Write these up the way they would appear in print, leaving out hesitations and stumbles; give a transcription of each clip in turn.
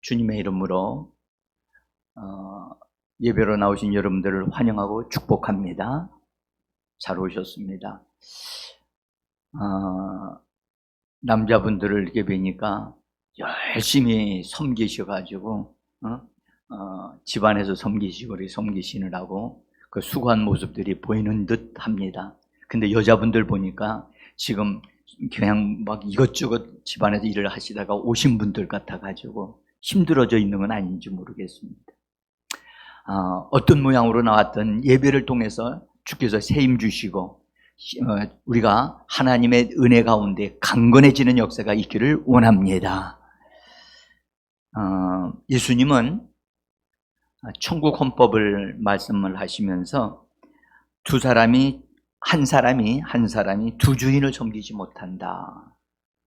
주님의 이름으로 예배로 나오신 여러분들을 환영하고 축복합니다. 잘 오셨습니다. 남자분들을 이렇게 뵈니까 열심히 섬기셔가지고 집안에서 섬기시고 섬기시느라고 그 수고한 모습들이 보이는 듯 합니다. 근데 여자분들 보니까 지금 그냥 막 이것저것 집안에서 일을 하시다가 오신 분들 같아가지고 힘들어져 있는 건 아닌지 모르겠습니다. 어떤 모양으로 나왔던 예배를 통해서 주께서 세임 주시고 우리가 하나님의 은혜 가운데 강건해지는 역사가 있기를 원합니다. 예수님은 천국 헌법을 말씀을 하시면서 한 사람이 두 주인을 섬기지 못한다,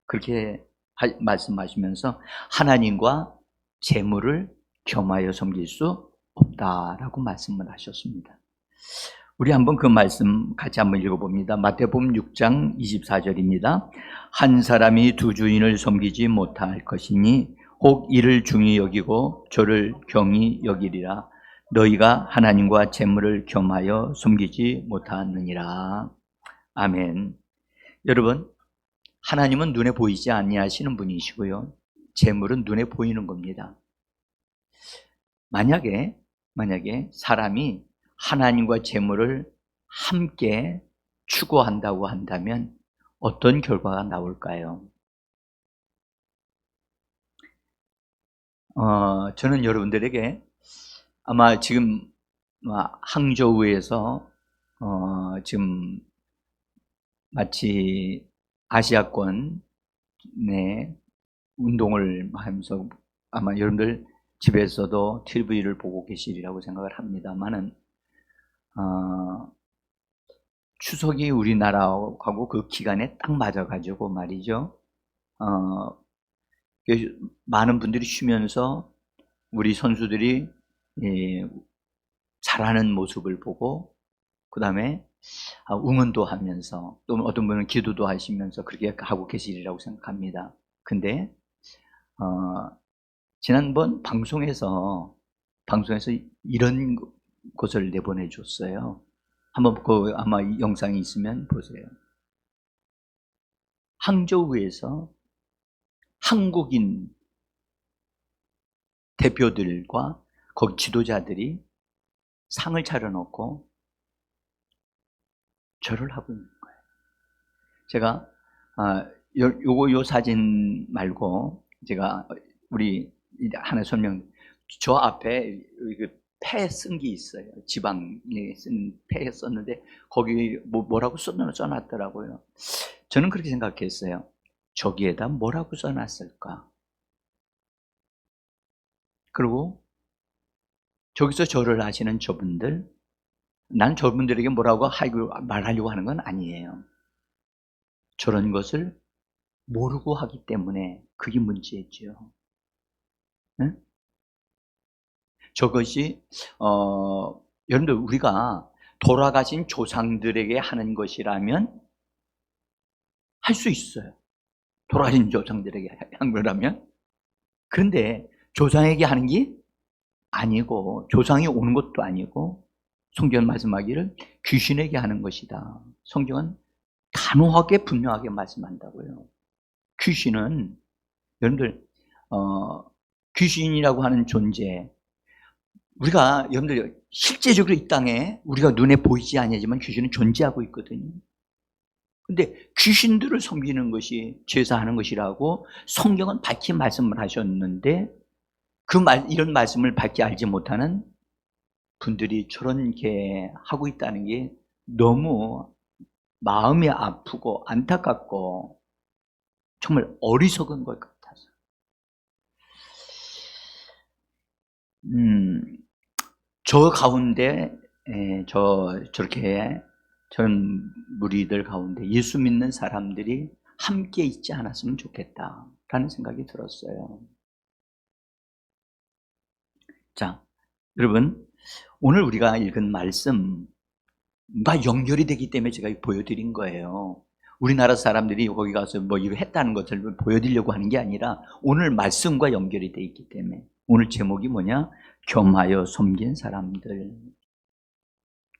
그렇게 말씀하시면서 하나님과 재물을 겸하여 섬길 수 없다라고 말씀을 하셨습니다. 우리 한번 그 말씀 같이 한번 읽어봅니다. 마태복음 6장 24절입니다. 한 사람이 두 주인을 섬기지 못할 것이니 혹 이를 중히 여기고 저를 경히 여기리라. 너희가 하나님과 재물을 겸하여 섬기지 못하느니라. 아멘. 여러분, 하나님은 눈에 보이지 아니하시는 분이시고요, 재물은 눈에 보이는 겁니다. 만약에 사람이 하나님과 재물을 함께 추구한다고 한다면 어떤 결과가 나올까요? 저는 여러분들에게 아마 지금 항저우에서 지금 마치 아시아권 내 운동을 하면서 아마 여러분들 집에서도 TV를 보고 계시리라고 생각을 합니다만은 추석이 우리나라하고 그 기간에 딱 맞아가지고 말이죠. 많은 분들이 쉬면서 우리 선수들이 잘하는 모습을 보고 그 다음에 응원도 하면서 또 어떤 분은 기도도 하시면서 그렇게 하고 계시리라고 생각합니다. 근데 지난번 방송에서 이런 것을 내보내줬어요. 한번 아마 영상이 있으면 보세요. 항저우에서 한국인 대표들과 거기 지도자들이 상을 차려놓고 절을 하고 있는 거예요. 제가 요 사진 말고 제가 우리 하나 설명, 저 앞에 폐 쓴 게 있어요. 지방에 쓴 폐 썼는데 거기 뭐라고 써놨더라고요. 저는 그렇게 생각했어요. 저기에다 뭐라고 써놨을까? 그리고 저기서 절을 하시는 저분들, 난 저분들에게 뭐라고 말하려고 하는 건 아니에요. 저런 것을 모르고 하기 때문에 그게 문제죠. 네? 저것이 여러분들, 우리가 돌아가신 조상들에게 하는 것이라면 할 수 있어요. 돌아가신 조상들에게 한 거라면. 그런데 조상에게 하는 게 아니고, 조상이 오는 것도 아니고, 성경은 말씀하기를 귀신에게 하는 것이다. 성경은 단호하게 분명하게 말씀한다고요. 귀신은 여러분들 귀신이라고 하는 존재, 우리가 여러분들 실제적으로 이 땅에 우리가 눈에 보이지 않지만 귀신은 존재하고 있거든요. 근데 귀신들을 섬기는 것이 제사하는 것이라고 성경은 밝히 말씀을 하셨는데 이런 말씀을 밝히 알지 못하는 분들이 저렇게 하고 있다는 게 너무 마음이 아프고 안타깝고 정말 어리석은 것 같아서. 저 가운데 저렇게 전 무리들 가운데 예수 믿는 사람들이 함께 있지 않았으면 좋겠다라는 생각이 들었어요. 자, 여러분, 오늘 우리가 읽은 말씀과 연결이 되기 때문에 제가 보여드린 거예요. 우리나라 사람들이 거기 가서 뭐 이거 했다는 것을 보여드리려고 하는 게 아니라 오늘 말씀과 연결이 되어 있기 때문에 오늘 제목이 뭐냐? 겸하여 섬긴 사람들.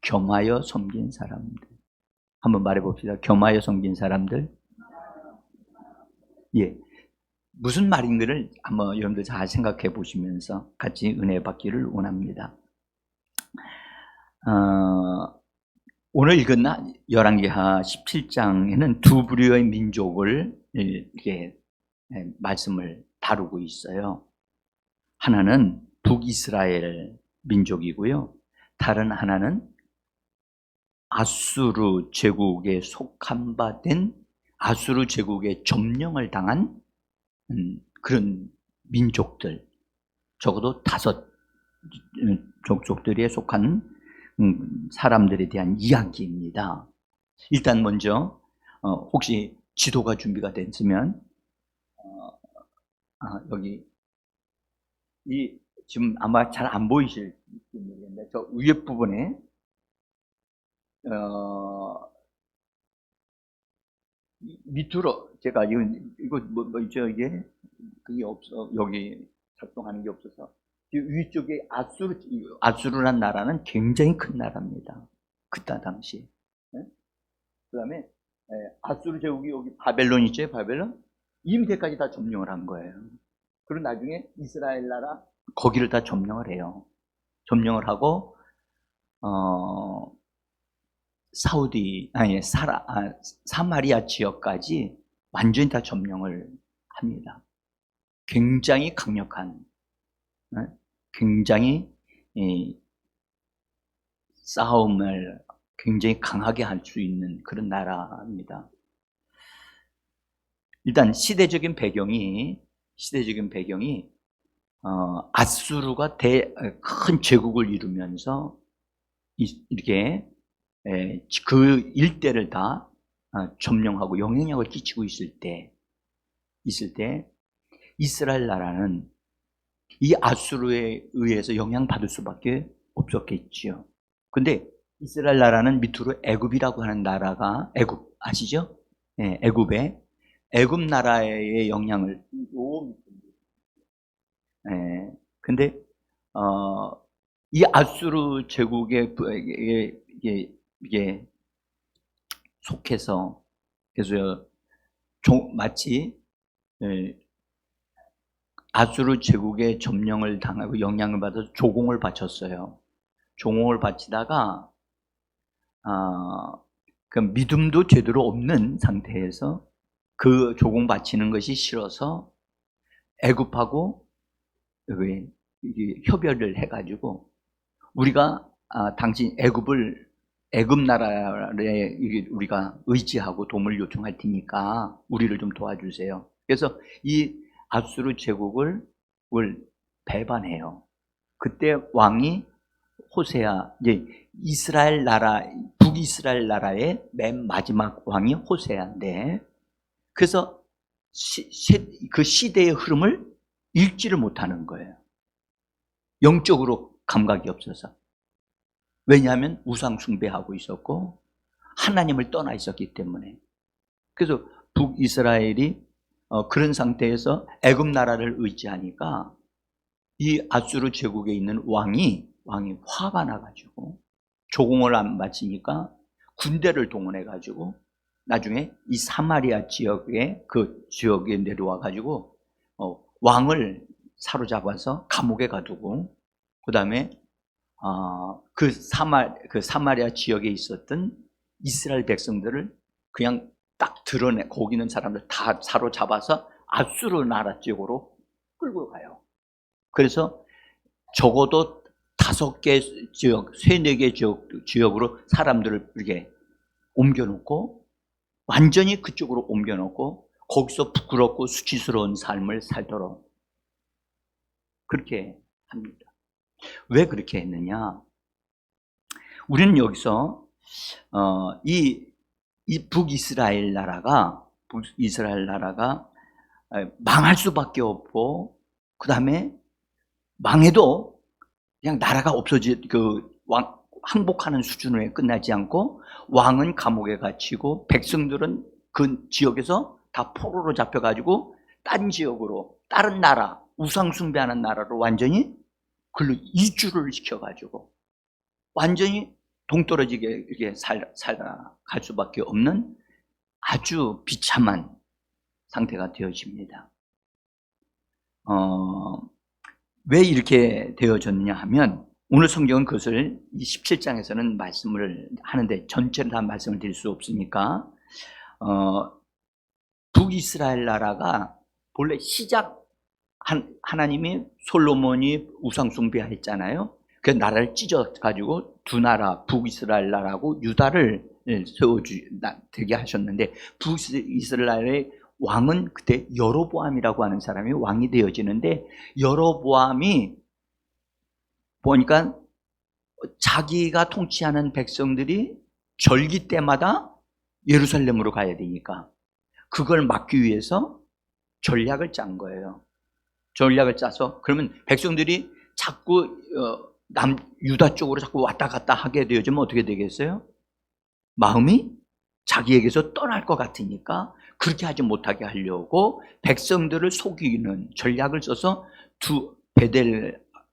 겸하여 섬긴 사람들. 한번 말해봅시다. 겸하여 섬긴 사람들. 예. 무슨 말인지를 한번 여러분들 잘 생각해 보시면서 같이 은혜 받기를 원합니다. 오늘 읽은 열왕기하 17장에는 두 부류의 민족을 이렇게 말씀을 다루고 있어요. 하나는 북이스라엘 민족이고요. 다른 하나는 아수르 제국에 속한 바 된 아수르 제국의 점령을 당한 그런 민족들, 적어도 5 족속들에 속한 사람들에 대한 이야기입니다. 일단 먼저 혹시 지도가 준비가 됐으면 여기 지금 아마 잘 안 보이실지 모르겠는데 저 위에 부분에 밑으로 제가 이거 뭐죠 이게 그게 없어 여기 작동하는 게 없어서 위쪽에 아수르란 나라는 굉장히 큰 나라입니다. 그때 당시. 네? 그다음에 아수르 제국이 여기 바벨론 있죠, 바벨론 이 밑에까지 다 점령을 한 거예요. 그리고 나중에 이스라엘 나라 거기를 다 점령을 해요. 점령을 하고 사마리아 지역까지 완전히 다 점령을 합니다. 굉장히 강력한, 굉장히 싸움을 굉장히 강하게 할 수 있는 그런 나라입니다. 일단 시대적인 배경이 아수르가 큰 제국을 이루면서 이렇게 그 일대를 다 점령하고 영향력을 끼치고 있을 때 이스라엘 나라는 이 아수르에 의해서 영향받을 수밖에 없었겠지요. 근데 이스라엘 나라는 밑으로 애굽이라고 하는 나라가 애굽 아시죠? 네, 애굽 나라의 영향을 근데 이 아수르 제국에 이게 속해서 그래서 마치 아수르 제국의 점령을 당하고 영향을 받아서 조공을 바쳤어요. 조공을 바치다가 그 믿음도 제대로 없는 상태에서 그 조공 바치는 것이 싫어서 애굽하고 협의를 해가지고 우리가 당신 애굽 나라에 우리가 의지하고 도움을 요청할 테니까 우리를 좀 도와주세요. 그래서 이 아수르 제국을 배반해요. 그때 왕이 호세아, 이제 이스라엘 나라, 북이스라엘 나라의 맨 마지막 왕이 호세아인데, 그래서 그 시대의 흐름을 읽지를 못하는 거예요. 영적으로 감각이 없어서. 왜냐하면 우상 숭배하고 있었고 하나님을 떠나 있었기 때문에. 그래서 북이스라엘이 그런 상태에서 애굽 나라를 의지하니까 이 아수르 제국에 있는 왕이 화가 나가지고 조공을 안 바치니까 군대를 동원해가지고 나중에 이 사마리아 지역에 내려와가지고 왕을 사로잡아서 감옥에 가두고 그 다음에 그 사마리아 지역에 있었던 이스라엘 백성들을 그냥 딱 거기 있는 사람들 다 사로잡아서 아수르 나라 쪽으로 끌고 가요. 그래서 적어도 5개 지역, 3-4개 지역으로 사람들을 이렇게 옮겨놓고 완전히 그쪽으로 옮겨놓고 거기서 부끄럽고 수치스러운 삶을 살도록 그렇게 합니다. 왜 그렇게 했느냐? 우리는 여기서 이 북이스라엘 나라가 망할 수밖에 없고, 그 다음에 망해도 그냥 나라가 항복하는 수준으로 끝나지 않고 왕은 감옥에 갇히고 백성들은 그 지역에서 다 포로로 잡혀가지고 딴 지역으로, 다른 나라, 우상 숭배하는 나라로 완전히 글로 이주를 시켜가지고 완전히 동떨어지게 이렇게 살아갈 수밖에 없는 아주 비참한 상태가 되어집니다. 왜 이렇게 되어졌느냐 하면, 오늘 성경은 그것을 이 17장에서는 말씀을 하는데 전체를 다 말씀을 드릴 수 없으니까, 북이스라엘 나라가 본래 하나님이 솔로몬이 우상 숭배했잖아요. 그 나라를 찢어가지고 두 나라, 북이스라엘 나라하고 유다를 되게 하셨는데, 북이스라엘의 왕은 그때 여로보암이라고 하는 사람이 왕이 되어지는데, 여로보암이 보니까 자기가 통치하는 백성들이 절기 때마다 예루살렘으로 가야 되니까 그걸 막기 위해서 전략을 짠 거예요. 전략을 짜서, 그러면 백성들이 자꾸 유다 쪽으로 자꾸 왔다 갔다 하게 되어지면 어떻게 되겠어요? 마음이 자기에게서 떠날 것 같으니까 그렇게 하지 못하게 하려고 백성들을 속이는 전략을 써서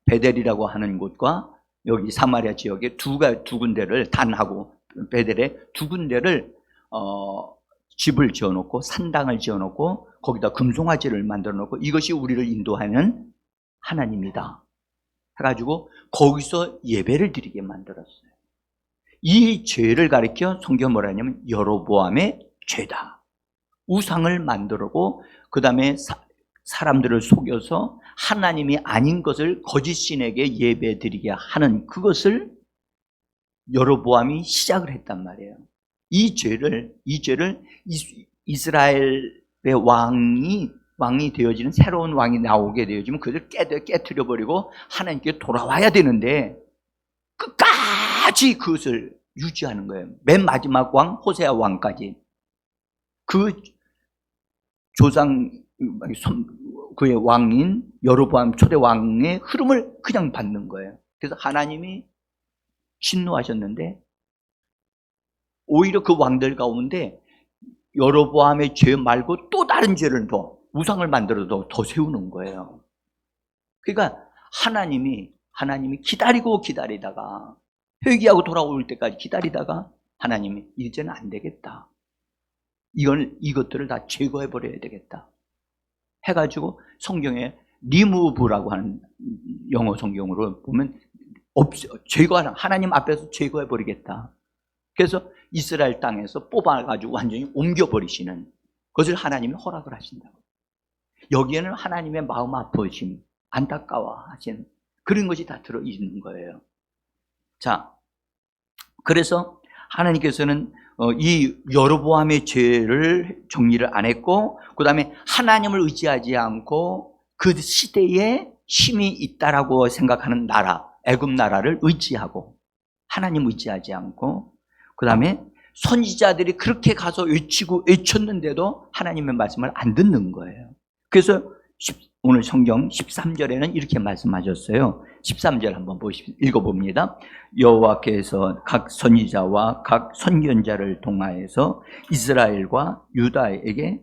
베델이라고 하는 곳과 여기 사마리아 지역에 두 군데를, 단하고 베델에 두 군데를 집을 지어놓고 산당을 지어놓고 거기다 금송아지를 만들어놓고, 이것이 우리를 인도하는 하나님이다 해가지고 거기서 예배를 드리게 만들었어요. 이 죄를 가리켜 성경 뭐라 하냐면 여로보암의 죄다. 우상을 만들고 그 다음에 사람들을 속여서 하나님이 아닌 것을 거짓 신에게 예배 드리게 하는 그것을 여로보암이 시작을 했단 말이에요. 이 죄를 이스라엘의 왕이 되어지는, 새로운 왕이 나오게 되어지면 그들 깨트려 버리고 하나님께 돌아와야 되는데 끝까지 그것을 유지하는 거예요. 맨 마지막 왕 호세아 왕까지 그 조상 그의 왕인 여로보암 초대 왕의 흐름을 그냥 받는 거예요. 그래서 하나님이 진노하셨는데 오히려 그 왕들 가운데 여로보암의 죄 말고 또 다른 죄를 더, 우상을 만들어서 더 세우는 거예요. 그러니까 하나님이 기다리다가 회개하고 돌아올 때까지 기다리다가 하나님이 이제는 안 되겠다, 이것들을 다 제거해 버려야 되겠다 해가지고 성경에 리무브라고 하는 영어 성경으로 보면 하나님 앞에서 제거해 버리겠다. 그래서 이스라엘 땅에서 뽑아가지고 완전히 옮겨버리시는 것을 하나님이 허락을 하신다고. 여기에는 하나님의 마음 아프심, 안타까워하신 그런 것이 다 들어있는 거예요. 자, 그래서 하나님께서는 이 여로보암의 죄를 정리를 안 했고, 그 다음에 하나님을 의지하지 않고 그 시대에 힘이 있다라고 생각하는 나라, 애굽 나라를 의지하고 하나님 의지하지 않고, 그 다음에 선지자들이 그렇게 가서 외쳤는데도 하나님의 말씀을 안 듣는 거예요. 그래서 오늘 성경 13절에는 이렇게 말씀하셨어요. 13절 한번 읽어봅니다. 여호와께서 각 선지자와 각 선견자를 통하여서 이스라엘과 유다에게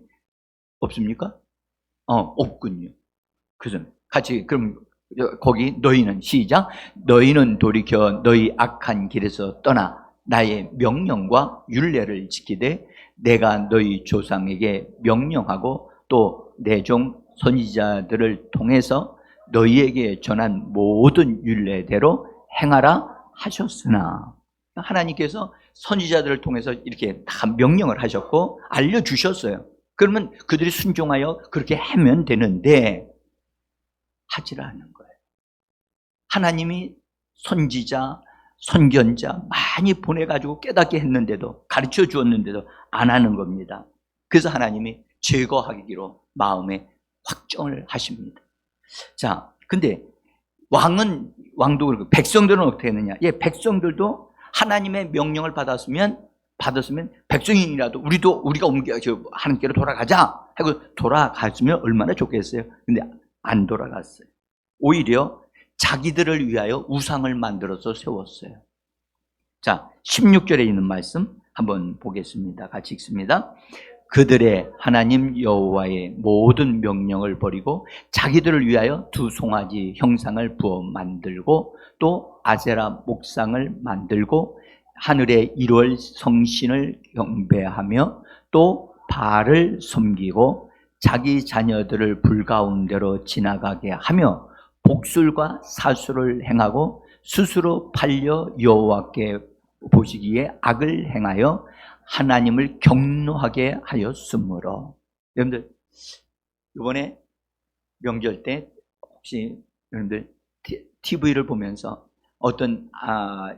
없습니까? 없군요. 그래서 같이 그럼 거기 너희는 시작. 너희는 돌이켜 너희 악한 길에서 떠나 나의 명령과 율례를 지키되 내가 너희 조상에게 명령하고 또 내 종 선지자들을 통해서 너희에게 전한 모든 율례대로 행하라 하셨으나, 하나님께서 선지자들을 통해서 이렇게 다 명령을 하셨고 알려주셨어요. 그러면 그들이 순종하여 그렇게 하면 되는데 하지를 않는 거예요. 하나님이 선지자, 선견자 많이 보내가지고 깨닫게 했는데도, 가르쳐 주었는데도 안 하는 겁니다. 그래서 하나님이 제거하기로 마음에 확정을 하십니다. 자, 근데 왕도 그렇고 백성들은 어떻게 했느냐? 백성들도 하나님의 명령을 받았으면 백성인이라도 우리가 하나님께로 돌아가자 하고 돌아갔으면 얼마나 좋겠어요. 근데 안 돌아갔어요. 오히려 자기들을 위하여 우상을 만들어서 세웠어요. 자, 16절에 있는 말씀 한번 보겠습니다. 같이 읽습니다. 그들의 하나님 여호와의 모든 명령을 버리고 자기들을 위하여 두 송아지 형상을 부어 만들고 또 아세라 목상을 만들고 하늘의 1월 성신을 경배하며 또 바알을 섬기고 자기 자녀들을 불 가운데로 지나가게 하며 복술과 사술을 행하고 스스로 팔려 여호와께 보시기에 악을 행하여 하나님을 경노하게 하였으므로. 여러분들 이번에 명절 때 혹시 여러분들 TV를 보면서 어떤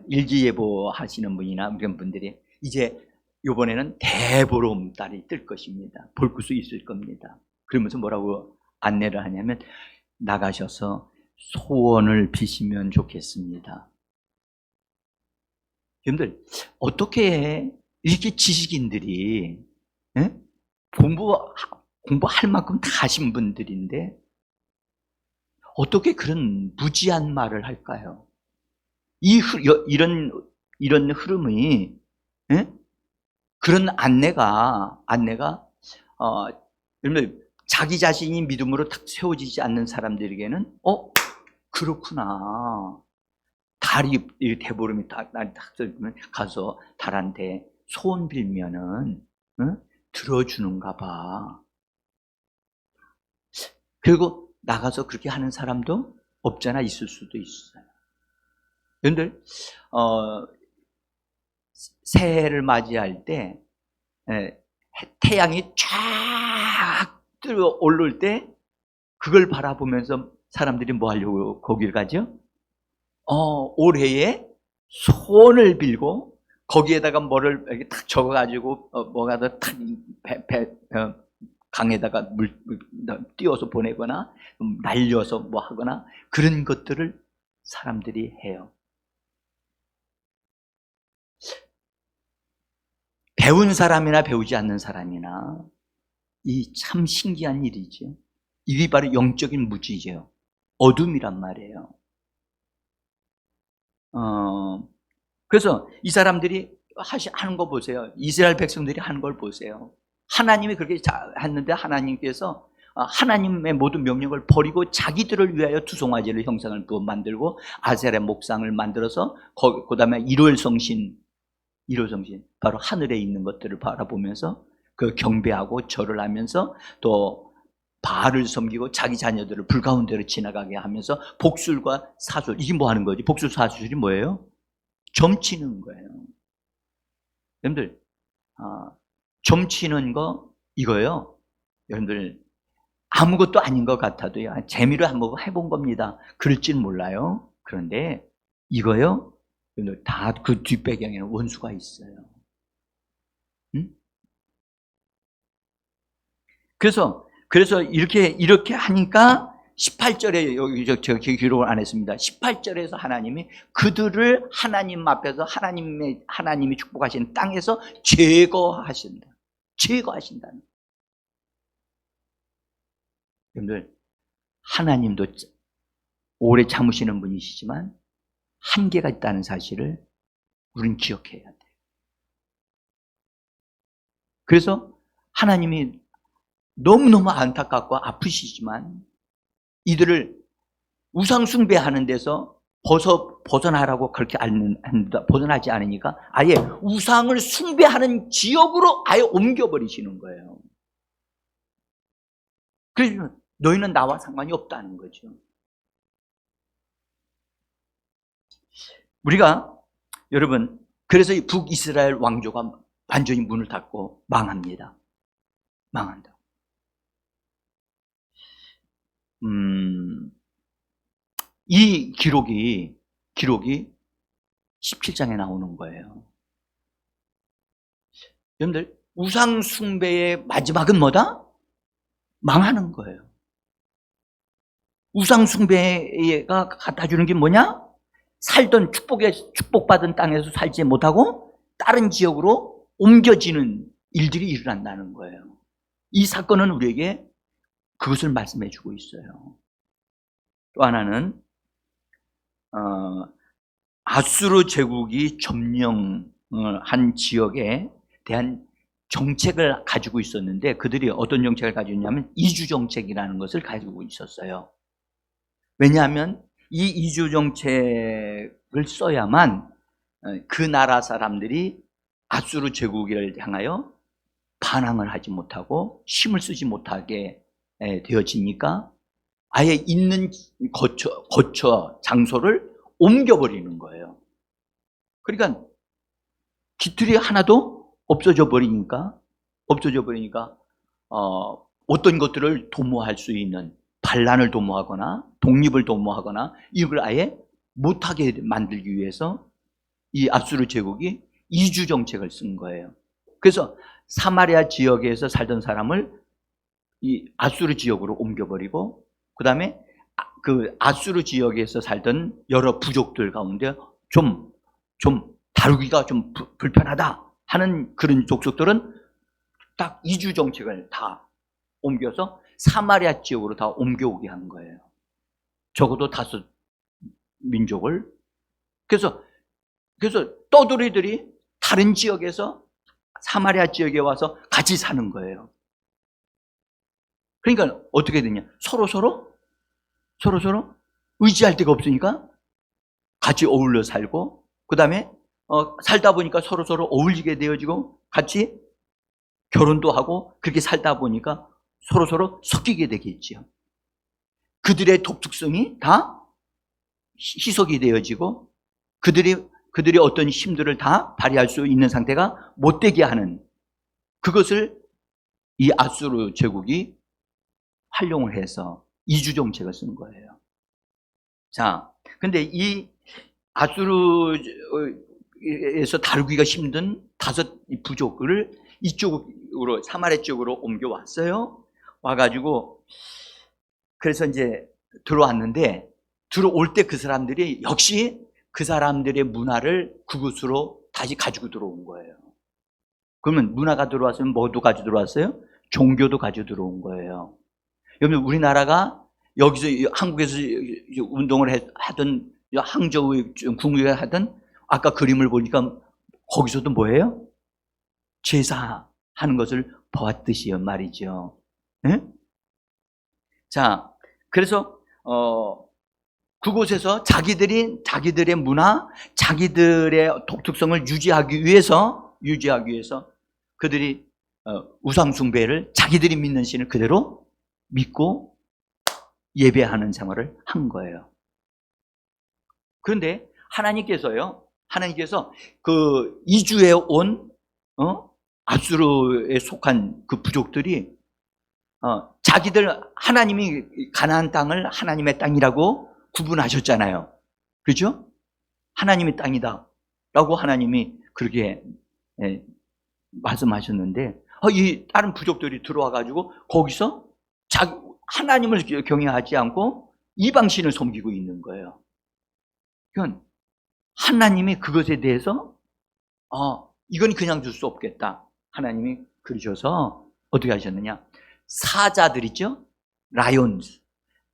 일기예보 하시는 분이나 그런 분들이 이제 이번에는 대보름달이 뜰 것입니다. 볼 수 있을 겁니다. 그러면서 뭐라고 안내를 하냐면 나가셔서 소원을 비시면 좋겠습니다. 여러분들 어떻게 이렇게 지식인들이 공부할 만큼 다 하신 분들인데 어떻게 그런 무지한 말을 할까요? 이런 흐름이 그런 안내가 여러분 자기 자신이 믿음으로 딱 세워지지 않는 사람들에게는 그렇구나. 달이 대보름이 날이 딱 뜨면 가서 달한테 소원 빌면은 들어주는가 봐. 그리고 나가서 그렇게 하는 사람도 없잖아. 있을 수도 있어요. 여러분들 새해를 맞이할 때 태양이 쫙 뜨러 오를 때 그걸 바라보면서 사람들이 뭐 하려고 거길 가죠? 올해에 소원을 빌고 거기에다가 뭐를 이렇게 탁 적어가지고 뭐가 더 탁 강에다가 물 띄워서 보내거나 날려서 뭐 하거나 그런 것들을 사람들이 해요. 배운 사람이나 배우지 않는 사람이나 이 참 신기한 일이죠. 이게 바로 영적인 무지죠. 어둠이란 말이에요. 그래서 이 사람들이 하는 거 보세요. 이스라엘 백성들이 하는 걸 보세요. 하나님이 그렇게 했는데 하나님께서 하나님의 모든 명령을 버리고 자기들을 위하여 두 송아지를 형상을 부어 만들고 아세라 목상을 만들어서 그 다음에 1월 성신 바로 하늘에 있는 것들을 바라보면서 그 경배하고 절을 하면서 또 바알을 섬기고 자기 자녀들을 불 가운데로 지나가게 하면서 복술과 사술, 이게 뭐 하는 거지? 복술 사술이 뭐예요? 점치는 거예요. 여러분들 점치는 거 이거요. 여러분들 아무것도 아닌 것 같아도요. 재미로 한번 해본 겁니다. 그럴지는 몰라요. 그런데 이거요. 다 그 뒷배경에는 원수가 있어요. 응? 그래서 이렇게 하니까 18절에 여기 저 기록을 안 했습니다. 18절에서 하나님이 그들을 하나님 앞에서 하나님이 축복하신 땅에서 제거하신다. 제거하신다는. 여러분들 하나님도 오래 참으시는 분이시지만 한계가 있다는 사실을 우리는 기억해야 돼요. 그래서 하나님이 너무너무 안타깝고 아프시지만 이들을 우상 숭배하는 데서 벗어나라고 그렇게 벗어나지 않으니까 아예 우상을 숭배하는 지역으로 아예 옮겨버리시는 거예요. 그래서 너희는 나와 상관이 없다는 거죠. 우리가 여러분 그래서 이 북이스라엘 왕조가 완전히 문을 닫고 망합니다. 망한다. 이 기록이 17장에 나오는 거예요. 여러분들 우상 숭배의 마지막은 뭐다? 망하는 거예요. 우상 숭배가 갖다 주는 게 뭐냐? 살던 축복받은 땅에서 살지 못하고 다른 지역으로 옮겨지는 일들이 일어난다는 거예요. 이 사건은 우리에게 그것을 말씀해 주고 있어요. 또 하나는 아수르 제국이 점령한 지역에 대한 정책을 가지고 있었는데 그들이 어떤 정책을 가지고 있냐면 이주 정책이라는 것을 가지고 있었어요. 왜냐하면 이 이주 정책을 써야만 그 나라 사람들이 아수르 제국을 향하여 반항을 하지 못하고 힘을 쓰지 못하게 되어지니까 아예 있는 거처 장소를 옮겨버리는 거예요. 그러니까 기틀이 하나도 없어져 버리니까 어떤 것들을 도모할 수 있는, 반란을 도모하거나 독립을 도모하거나 이걸 아예 못하게 만들기 위해서 이 아수르 제국이 이주 정책을 쓴 거예요. 그래서 사마리아 지역에서 살던 사람을 이 아수르 지역으로 옮겨버리고, 그 다음에 그 아수르 지역에서 살던 여러 부족들 가운데 좀 다루기가 좀 불편하다 하는 그런 족속들은 딱 이주 정책을 다 옮겨서 사마리아 지역으로 다 옮겨오게 한 거예요. 적어도 5 민족을. 그래서 떠돌이들이 다른 지역에서 사마리아 지역에 와서 같이 사는 거예요. 그러니까 어떻게 되냐? 서로 의지할 데가 없으니까 같이 어울려 살고, 그 다음에 살다 보니까 서로 어울리게 되어지고 같이 결혼도 하고, 그렇게 살다 보니까 서로 섞이게 되겠지요. 그들의 독특성이 다 희석이 되어지고 그들이 어떤 힘들을 다 발휘할 수 있는 상태가 못 되게 하는, 그것을 이 아수르 제국이 활용을 해서 이주 정책을 쓴 거예요. 자, 근데 이 아수르에서 다루기가 힘든 5 부족을 이쪽으로, 사마리아 쪽으로 옮겨왔어요. 와가지고 그래서 이제 들어왔는데, 들어올 때 그 사람들이 역시 그 사람들의 문화를 그곳으로 다시 가지고 들어온 거예요. 그러면 문화가 들어왔으면 뭐도 가지고 들어왔어요? 종교도 가지고 들어온 거예요. 여러분, 우리나라가 여기서 한국에서 운동을 하든 항저우 국무회에 하든 아까 그림을 보니까 거기서도 뭐예요? 제사하는 것을 보았듯이요 말이죠. 네? 자, 그래서 그곳에서 자기들의 문화, 자기들의 독특성을 유지하기 위해서 그들이 우상 숭배를, 자기들이 믿는 신을 그대로 믿고 예배하는 생활을 한 거예요. 그런데 하나님께서 그 이주에 온 아수르에 속한 그 부족들이 자기들, 하나님이 가나안 땅을 하나님의 땅이라고 구분하셨잖아요. 그렇죠? 하나님의 땅이다 라고 하나님이 그렇게 말씀하셨는데, 이 다른 부족들이 들어와 가지고 거기서 하나님을 경외하지 않고 이방신을 섬기고 있는 거예요. 그러니까 하나님이 그것에 대해서 이건 그냥 둘 수 없겠다. 하나님이 그러셔서 어떻게 하셨느냐? 사자들 있죠? 라이온즈.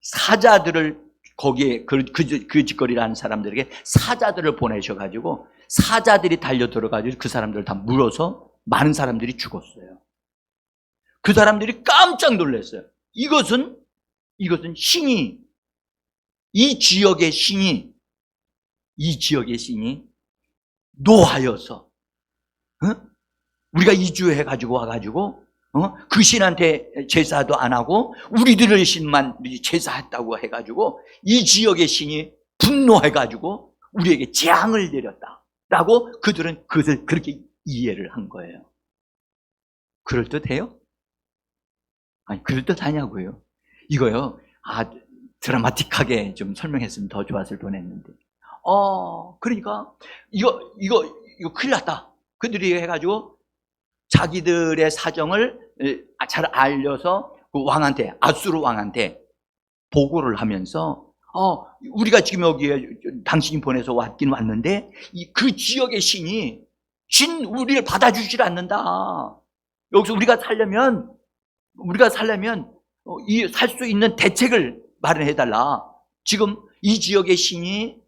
사자들을 거기에 그 짓거리를 하는 사람들에게 사자들을 보내셔가지고 사자들이 달려들어가지고 그 사람들을 다 물어서 많은 사람들이 죽었어요. 그 사람들이 깜짝 놀랐어요. 이것은 신이, 이 지역의 신이 노하여서 우리가 이주해가지고 와가지고 그 신한테 제사도 안 하고 우리들의 신만 제사했다고 해가지고 이 지역의 신이 분노해가지고 우리에게 재앙을 내렸다라고 그들은 그것을 그렇게 이해를 한 거예요. 그럴듯해요? 아니, 그럴듯하냐고요. 이거요, 드라마틱하게 좀 설명했으면 더 좋았을 뻔했는데. 그러니까 이거 큰일 났다. 그들이 해가지고 자기들의 사정을 잘 알려서 그 왕한테, 아수르 왕한테 보고를 하면서 우리가 지금 여기에 당신이 보내서 왔긴 왔는데 그 지역의 신이 우리를 받아주질 않는다. 여기서 우리가 살려면 살 수 있는 대책을 마련해달라. 지금 이 지역의 신이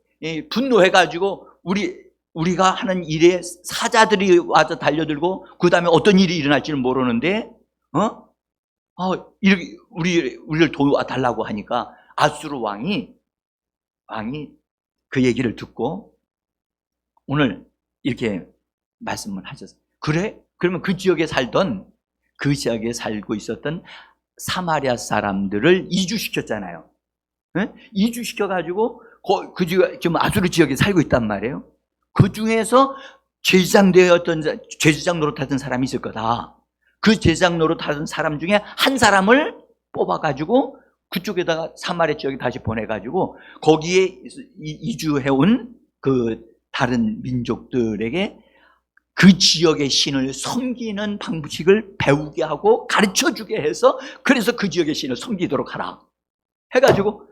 분노해가지고 우리 우리가 하는 일에 사자들이 와서 달려들고 그 다음에 어떤 일이 일어날지를 모르는데 이렇게 우리를 도와달라고 하니까 아수르 왕이 그 얘기를 듣고 오늘 이렇게 말씀을 하셨어요. 그래? 그러면 그 지역에 살고 있었던 사마리아 사람들을 이주시켰잖아요. 네? 이주시켜가지고 그 지역, 지금 아수르 지역에 살고 있단 말이에요. 그 중에서 제사장 노릇하던 사람이 있을 거다. 그 제사장 노릇하던 사람 중에 한 사람을 뽑아가지고 그쪽에다가 사마리아 지역에 다시 보내가지고 거기에 이주해온 그 다른 민족들에게 그 지역의 신을 섬기는 방식을 배우게 하고 가르쳐주게 해서 그래서 그 지역의 신을 섬기도록 하라 해가지고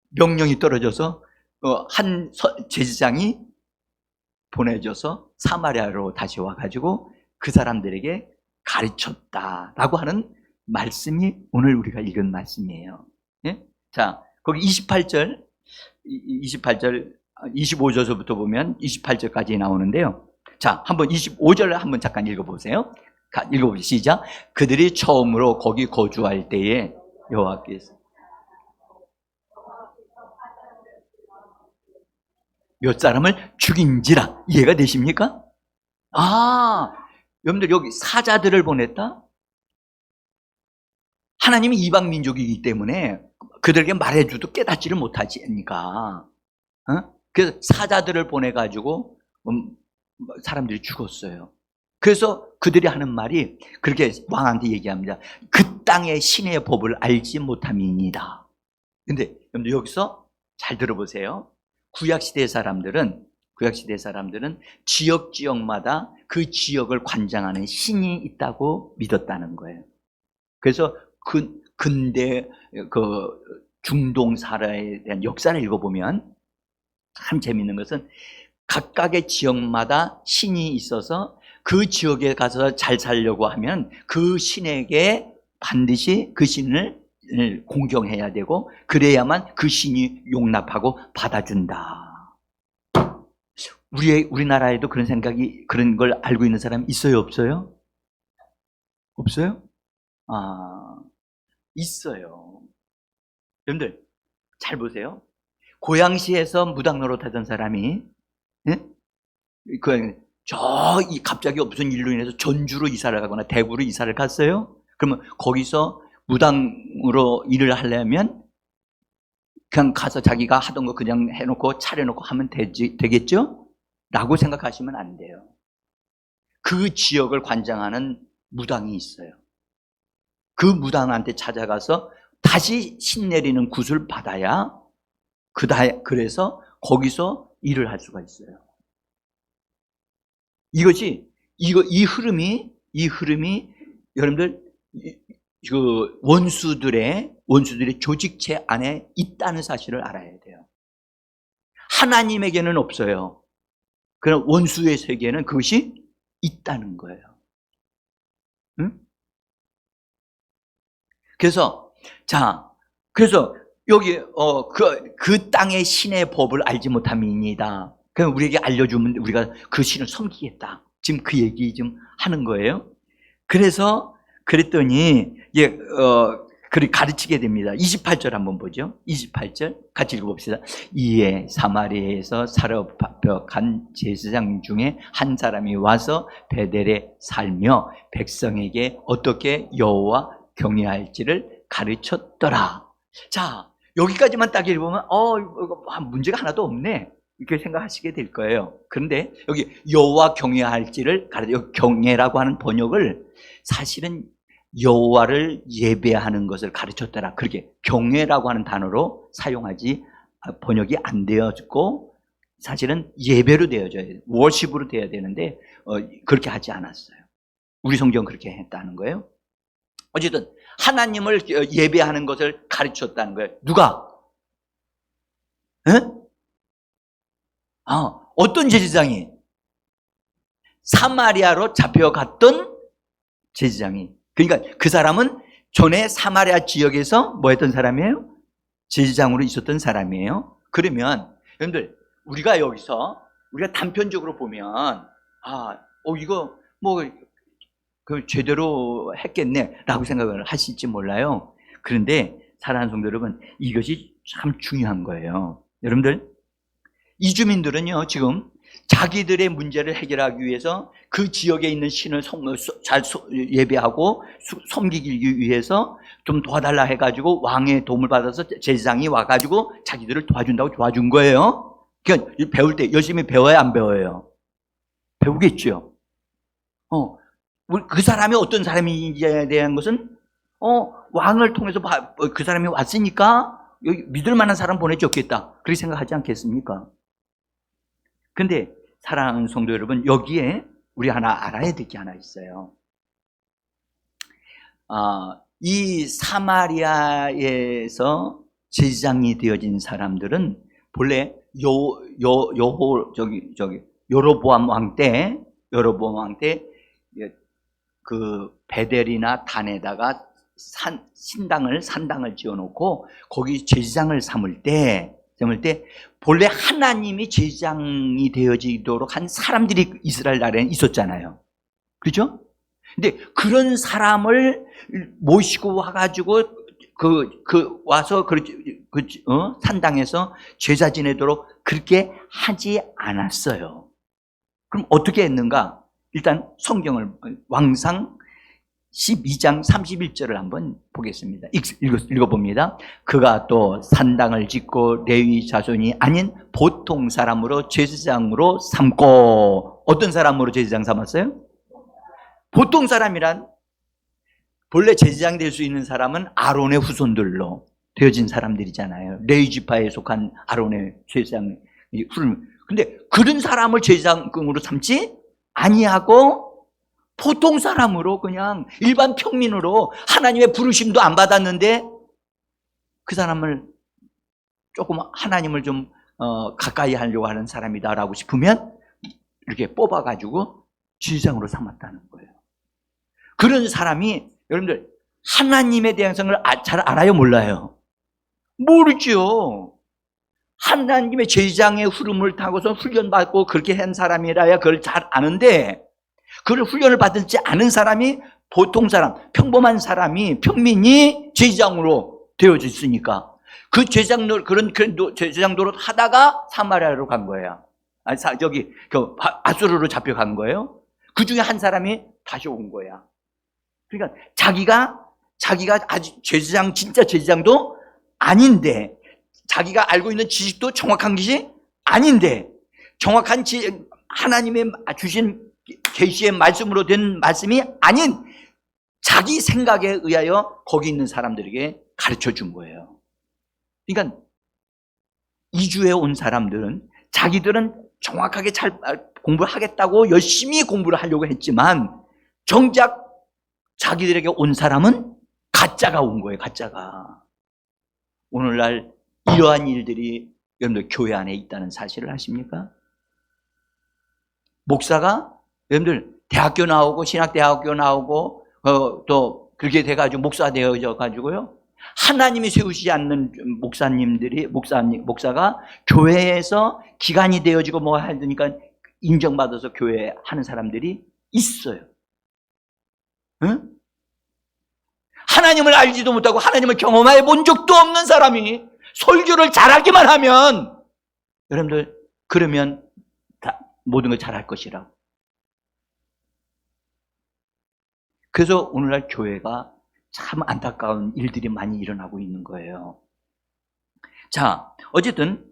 명령이 떨어져서 한 제사장이 보내줘서 사마리아로 다시 와가지고 그 사람들에게 가르쳤다라고 하는 말씀이 오늘 우리가 읽은 말씀이에요. 예? 자, 거기 28절, 25절부터 보면 28절까지 나오는데요. 자, 한번 25절을 한번 잠깐 읽어보세요. 읽어보시죠. 시작. 그들이 처음으로 거기 거주할 때에 여호와께서 몇 사람을 죽인지라. 이해가 되십니까? 여러분들 여기 사자들을 보냈다? 하나님이 이방 민족이기 때문에 그들에게 말해줘도 깨닫지를 못하니까 그래서 사자들을 보내가지고 사람들이 죽었어요. 그래서 그들이 하는 말이 그렇게 왕한테 얘기합니다. 그 땅의 신의 법을 알지 못함이니이다. 근데 여러분들 여기서 잘 들어보세요. 구약시대 사람들은 지역마다 그 지역을 관장하는 신이 있다고 믿었다는 거예요. 그래서 근대 중동 사라에 대한 역사를 읽어보면 참 재밌는 것은 각각의 지역마다 신이 있어서 그 지역에 가서 잘 살려고 하면 그 신에게 반드시 그 신을 공경해야 되고 그래야만 그 신이 용납하고 받아준다. 우리나라에도 그런 걸 알고 있는 사람 있어요, 없어요? 없어요? 있어요. 여러분들 잘 보세요. 고양시에서 무당 노릇하던 사람이 갑자기 무슨 일로 인해서 전주로 이사를 가거나 대구로 이사를 갔어요. 그러면 거기서 무당으로 일을 하려면 그냥 가서 자기가 하던 거 그냥 해놓고 차려놓고 하면 되겠죠? 라고 생각하시면 안 돼요. 그 지역을 관장하는 무당이 있어요. 그 무당한테 찾아가서 다시 신 내리는 굿을 받아야 그래서 거기서 일을 할 수가 있어요. 이 흐름이 여러분들 그 원수들의 조직체 안에 있다는 사실을 알아야 돼요. 하나님에게는 없어요. 그럼 원수의 세계에는 그것이 있다는 거예요. 응? 그래서 여기 그 땅의 신의 법을 알지 못함이니이다. 그럼 우리에게 알려주면 우리가 그 신을 섬기겠다. 지금 그 얘기 좀 하는 거예요. 그랬더니 그렇게 가르치게 됩니다. 28절 한번 보죠. 28절 같이 읽어봅시다. 이에 사마리아에서 사로잡혀간 제사장 중에 한 사람이 와서 베델에 살며 백성에게 어떻게 여호와 경외할지를 가르쳤더라. 자, 여기까지만 딱 읽으면 문제가 하나도 없네 이렇게 생각하시게 될 거예요. 그런데 여기 여호와 경외할지를 경외라고 하는 번역을 사실은 여호와를 예배하는 것을 가르쳤더라. 그렇게 경외라고 하는 단어로 번역이 안 되어졌고 사실은 예배로 되어져야 돼요. 워십으로 되어야 되는데 그렇게 하지 않았어요. 우리 성경 그렇게 했다는 거예요. 어쨌든 하나님을 예배하는 것을 가르쳤다는 거예요. 누가? 어떤 제사장이? 사마리아로 잡혀갔던 제사장이. 그러니까 그 사람은 전에 사마리아 지역에서 뭐 했던 사람이에요? 제사장으로 있었던 사람이에요. 그러면 여러분들 우리가 여기서 우리가 단편적으로 보면 이거 뭐 제대로 했겠네라고 생각을 하실지 몰라요. 그런데 사랑하는 성도 여러분, 이것이 참 중요한 거예요. 여러분들, 이주민들은요, 지금 자기들의 문제를 해결하기 위해서 그 지역에 있는 신을 잘 예배하고 섬기기 위해서 좀 도와달라 해가지고 왕의 도움을 받아서 제사장이 와가지고 자기들을 도와준다고 도와준 거예요. 그러니까 배울 때 열심히 배워야 안 배워요? 배우겠죠. 그 사람이 어떤 사람인지에 대한 것은 왕을 통해서 그 사람이 왔으니까 여기 믿을 만한 사람 보내줬겠다, 그렇게 생각하지 않겠습니까? 근데 사랑하는 성도 여러분, 여기에 우리 하나 알아야 될 게 하나 있어요. 이 사마리아에서 제사장이 되어진 사람들은 본래 여로보암 왕 때 그 베델이나 단에다가 산당을 지어놓고 거기 제사장을 삼을 때 본래 하나님이 제사장이 되어지도록 한 사람들이 이스라엘 나라에 있었잖아요. 그렇죠? 근데 그런 사람을 모시고 와가지고 와서 산당에서 제사 지내도록 그렇게 하지 않았어요. 그럼 어떻게 했는가? 일단 성경을 왕상 12장 31절을 한번 보겠습니다. 읽어봅니다. 그가 또 산당을 짓고 레위 자손이 아닌 보통 사람으로 제사장으로 삼고, 어떤 사람으로 제사장 삼았어요? 보통 사람이란 본래 제사장 될 수 있는 사람은 아론의 후손들로 되어진 사람들이잖아요. 레위 지파에 속한 아론의 제사장 후손. 근데 그런 사람을 제사장으로 삼지 아니하고 보통 사람으로, 그냥 일반 평민으로 하나님의 부르심도 안 받았는데 그 사람을 조금 하나님을 좀 가까이 하려고 하는 사람이다라고 싶으면 이렇게 뽑아가지고 제사장으로 삼았다는 거예요. 그런 사람이, 여러분들, 하나님에 대한 성을 잘 알아요, 몰라요? 모르죠. 하나님의 제사장의 흐름을 타고서 훈련받고 그렇게 한 사람이라야 그걸 잘 아는데, 그걸 훈련을 받지 않은 사람이, 보통 사람, 평범한 사람이, 평민이 제사장으로 되어져 있으니까 그 제사장 노릇 하다가 사마리아로 간 거예요. 아수르로 잡혀간 거예요. 그 중에 한 사람이 다시 온 거야. 그러니까 자기가 아주 진짜 제사장도 아닌데, 자기가 알고 있는 지식도 정확한 것이 아닌데, 정확한 하나님의 주신 계시의 말씀으로 된 말씀이 아닌 자기 생각에 의하여 거기 있는 사람들에게 가르쳐 준 거예요. 그러니까 이주에 온 사람들은 자기들은 정확하게 잘 공부를 하겠다고 열심히 공부를 하려고 했지만, 정작 자기들에게 온 사람은 가짜가 온 거예요. 가짜가. 오늘날 이러한 일들이 여러분들 교회 안에 있다는 사실을 아십니까? 목사가, 여러분들, 대학교 나오고 신학대학교 나오고 또 그렇게 돼가지고 목사 되어져 가지고요, 하나님이 세우시지 않는 목사가 교회에서 기관이 되어지고 뭐 하니까 인정받아서 교회 하는 사람들이 있어요. 응? 하나님을 알지도 못하고 하나님을 경험해 본 적도 없는 사람이 설교를 잘하기만 하면, 여러분들, 그러면 다 모든 걸 잘할 것이라고. 그래서 오늘날 교회가 참 안타까운 일들이 많이 일어나고 있는 거예요. 자, 어쨌든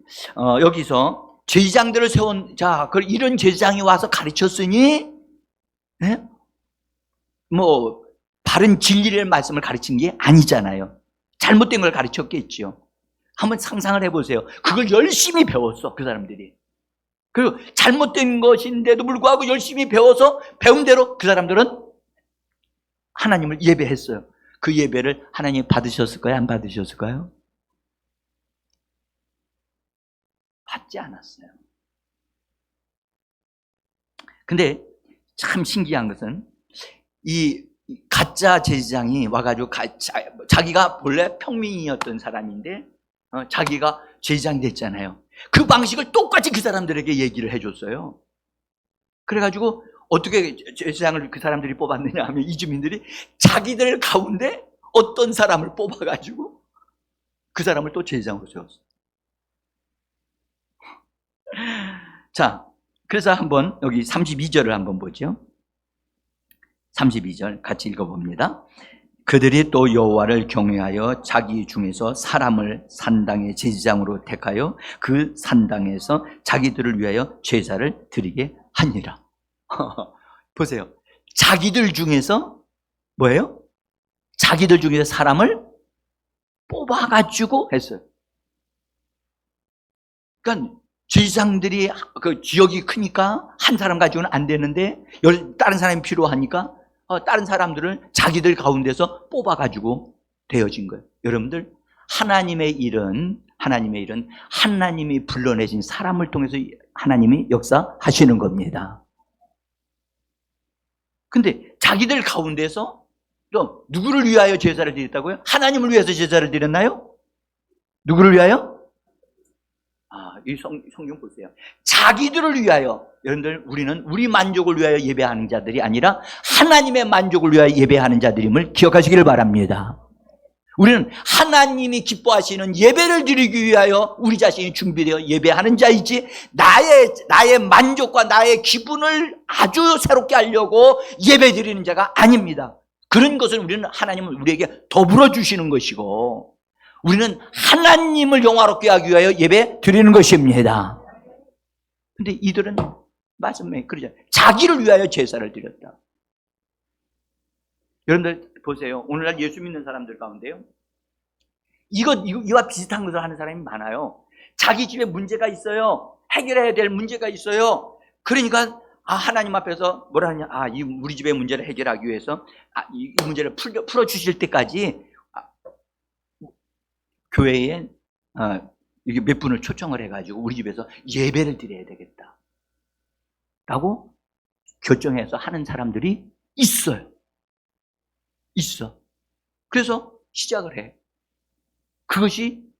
여기서 제사장들을 세운, 이런 제사장이 와서 가르쳤으니, 네? 뭐 바른 진리의 말씀을 가르친 게 아니잖아요. 잘못된 걸 가르쳤겠죠. 한번 상상을 해보세요. 그걸 열심히 배웠어, 그 사람들이. 그리고 잘못된 것인데도 불구하고 열심히 배워서 배운 대로 그 사람들은 하나님을 예배했어요. 그 예배를 하나님이 받으셨을까요? 안 받으셨을까요? 받지 않았어요. 근데 참 신기한 것은 이 가짜 제사장이 와가지고 자기가 본래 평민이었던 사람인데 자기가 제사장이 됐잖아요. 그 방식을 똑같이 그 사람들에게 얘기를 해줬어요. 그래가지고 어떻게 제사장을 그 사람들이 뽑았느냐 하면 이주민들이 자기들 가운데 어떤 사람을 뽑아가지고 그 사람을 또 제사장으로 세웠어요. 자, 그래서 한번 여기 32절을 한번 보죠. 32절 같이 읽어봅니다. 그들이 또 여호와를 경외하여 자기 중에서 사람을 산당의 제사장으로 택하여 그 산당에서 자기들을 위하여 제사를 드리게 하니라. 보세요. 자기들 중에서 뭐예요? 자기들 중에서 사람을 뽑아가지고 했어요. 그러니까 제사장들이 그 지역이 크니까 한 사람 가지고는 안 되는데 다른 사람이 필요하니까 다른 사람들을 자기들 가운데서 뽑아가지고 되어진 거예요. 여러분들, 하나님의 일은 하나님이 불러내신 사람을 통해서 하나님이 역사하시는 겁니다. 근데 자기들 가운데서 또 누구를 위하여 제사를 드렸다고요? 하나님을 위해서 제사를 드렸나요? 누구를 위하여? 이 성경 보세요. 자기들을 위하여. 여러분들, 우리는 우리 만족을 위하여 예배하는 자들이 아니라 하나님의 만족을 위하여 예배하는 자들임을 기억하시기를 바랍니다. 우리는 하나님이 기뻐하시는 예배를 드리기 위하여 우리 자신이 준비되어 예배하는 자이지, 나의 만족과 나의 기분을 아주 새롭게 하려고 예배 드리는 자가 아닙니다. 그런 것은 우리는 하나님은 우리에게 더불어 주시는 것이고, 우리는 하나님을 영화롭게 하기 위하여 예배 드리는 것입니다. 근데 이들은 맞으면 그러죠. 자기를 위하여 제사를 드렸다. 여러분들 보세요. 오늘날 예수 믿는 사람들 가운데요, 이와 비슷한 것을 하는 사람이 많아요. 자기 집에 문제가 있어요. 해결해야 될 문제가 있어요. 그러니까 하나님 앞에서 뭐라 하냐, 우리 집의 문제를 해결하기 위해서 이 문제를 풀어주실 때까지 교회에 이게 몇 분을 초청을 해가지고 우리 집에서 예배를 드려야 되겠다 라고 결정해서 하는 사람들이 있어요. 그래서 시작을 해.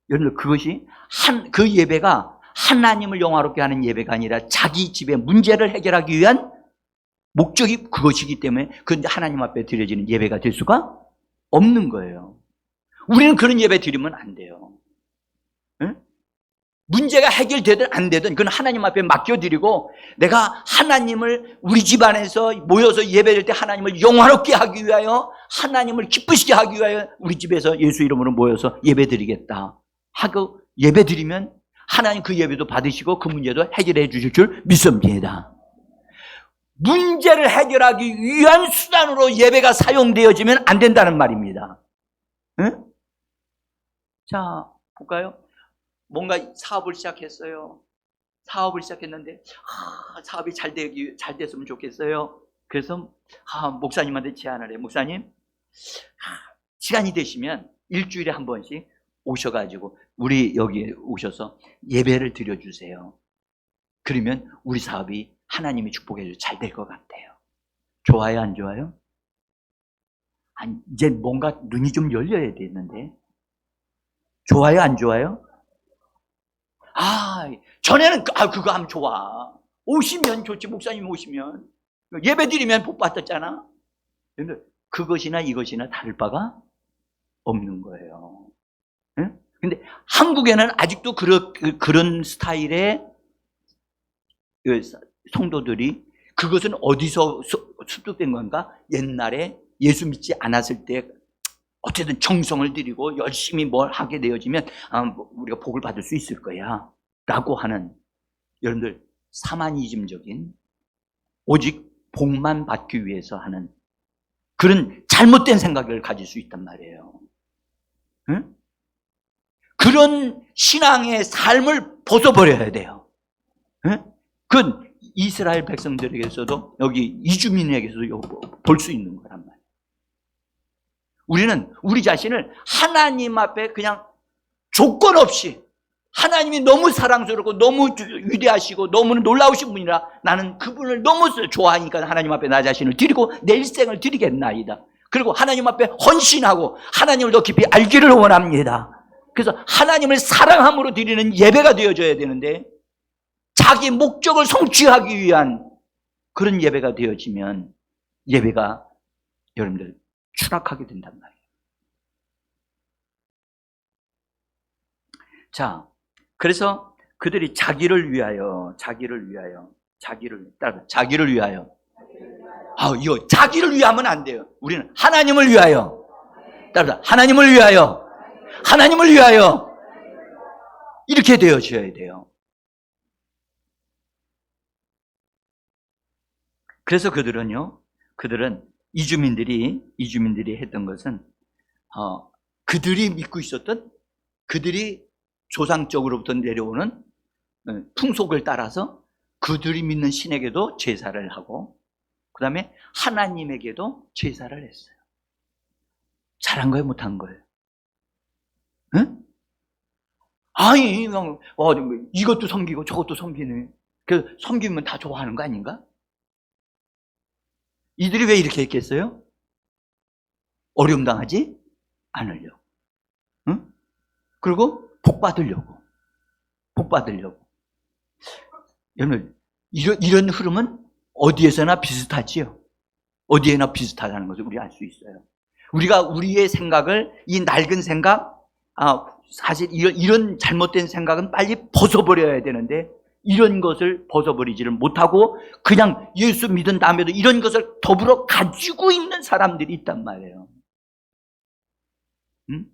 여러분들, 그 예배가 하나님을 영화롭게 하는 예배가 아니라 자기 집의 문제를 해결하기 위한 목적이 그것이기 때문에 그런데 하나님 앞에 드려지는 예배가 될 수가 없는 거예요. 우리는 그런 예배 드리면 안 돼요. 응? 문제가 해결되든 안 되든 그건 하나님 앞에 맡겨드리고, 내가 하나님을 우리 집안에서 모여서 예배드릴 때 하나님을 영화롭게 하기 위하여, 하나님을 기쁘시게 하기 위하여 우리 집에서 예수 이름으로 모여서 예배드리겠다 하고 예배드리면 하나님 그 예배도 받으시고 그 문제도 해결해 주실 줄 믿습니다. 문제를 해결하기 위한 수단으로 예배가 사용되어지면 안 된다는 말입니다. 응? 자, 볼까요? 뭔가 사업을 시작했어요. 사업을 시작했는데 사업이 잘 됐으면 좋겠어요. 그래서 목사님한테 제안을 해요. 목사님, 시간이 되시면 일주일에 한 번씩 오셔가지고 우리 여기에 오셔서 예배를 드려주세요. 그러면 우리 사업이 하나님이 축복해서 잘 될 것 같아요. 좋아요, 안 좋아요? 이제 뭔가 눈이 좀 열려야 되는데. 좋아요, 안 좋아요? 전에는 그거 하면 좋아. 오시면 좋지. 목사님 오시면 예배 드리면 복 받았잖아. 근데 그것이나 이것이나 다를 바가 없는 거예요. 응? 근데 한국에는 아직도 그런 스타일의 성도들이, 그것은 어디서 습득된 건가? 옛날에 예수 믿지 않았을 때 어쨌든 정성을 들이고 열심히 뭘 하게 되어지면 우리가 복을 받을 수 있을 거야 라고 하는, 여러분들, 사마니즘적인, 오직 복만 받기 위해서 하는 그런 잘못된 생각을 가질 수 있단 말이에요. 응? 그런 신앙의 삶을 벗어버려야 돼요. 응? 그건 이스라엘 백성들에게서도, 여기 이주민에게서도 볼 수 있는 거란 말이에요. 우리는 우리 자신을 하나님 앞에 그냥 조건 없이, 하나님이 너무 사랑스럽고 너무 위대하시고 너무 놀라우신 분이라 나는 그분을 너무 좋아하니까 하나님 앞에 나 자신을 드리고 내 일생을 드리겠나이다. 그리고 하나님 앞에 헌신하고 하나님을 더 깊이 알기를 원합니다. 그래서 하나님을 사랑함으로 드리는 예배가 되어져야 되는데 자기 목적을 성취하기 위한 그런 예배가 되어지면 예배가 여러분들 추락하게 된단 말이에요. 자, 그래서 그들이 자기를 위하여 이거 자기를 위하면 안 돼요. 우리는 하나님을 위하여, 따라서 하나님을 위하여 이렇게 되어져야 돼요. 그래서 그들은 이주민들이 했던 것은 그들이 믿고 있었던, 그들이 조상적으로부터 내려오는 풍속을 따라서 그들이 믿는 신에게도 제사를 하고 그 다음에 하나님에게도 제사를 했어요. 잘한 거예요, 못한 거예요? 응? 아니, 이것도 섬기고 저것도 섬기네. 그 섬기면 다 좋아하는 거 아닌가? 이들이 왜 이렇게 했겠어요? 어려움 당하지 않으려고. 응? 그리고 복 받으려고. 여러분, 이런 흐름은 어디에서나 비슷하지요. 어디에나 비슷하다는 것을 우리 알 수 있어요. 우리가 우리의 생각을, 이 낡은 생각, 사실 이런 잘못된 생각은 빨리 벗어버려야 되는데 이런 것을 벗어버리지를 못하고 그냥 예수 믿은 다음에도 이런 것을 더불어 가지고 있는 사람들이 있단 말이에요. 응?